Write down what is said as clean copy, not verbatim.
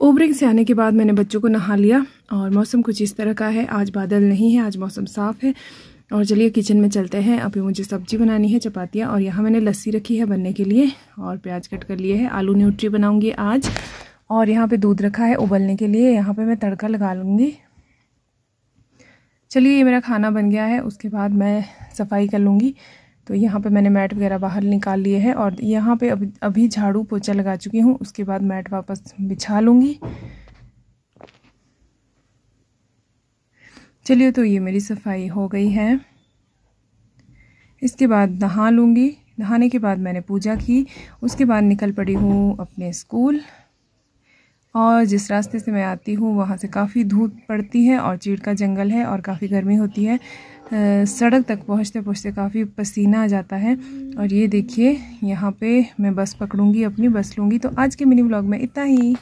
ओबरिंग से आने के बाद मैंने बच्चों को नहा लिया और मौसम कुछ इस तरह का है। आज बादल नहीं है, आज मौसम साफ़ है। और चलिए किचन में चलते हैं। अभी मुझे सब्जी बनानी है, चपातियाँ, और यहाँ मैंने लस्सी रखी है बनने के लिए और प्याज कट कर लिए है। आलू न्यूट्री बनाऊँगी आज। और यहाँ पे दूध रखा है उबलने के लिए, यहाँ पे मैं तड़का लगा लूँगी। चलिए ये मेरा खाना बन गया है, उसके बाद मैं सफाई कर लूँगी। तो यहाँ पे मैंने मैट वगैरह बाहर निकाल लिए हैं और यहाँ पे अभी झाड़ू पोछा लगा चुकी हूँ। उसके बाद मैट वापस बिछा लूँगी। चलिए तो ये मेरी सफाई हो गई है। इसके बाद नहा लूँगी। नहाने के बाद मैंने पूजा की, उसके बाद निकल पड़ी हूँ अपने स्कूल। और जिस रास्ते से मैं आती हूँ वहाँ से काफ़ी धूप पड़ती है और चीड़ का जंगल है और काफ़ी गर्मी होती है। सड़क तक पहुँचते पहुँचते काफ़ी पसीना आ जाता है। और ये देखिए यहाँ पे मैं बस पकड़ूंगी, अपनी बस लूँगी। तो आज के मिनी व्लॉग में इतना ही।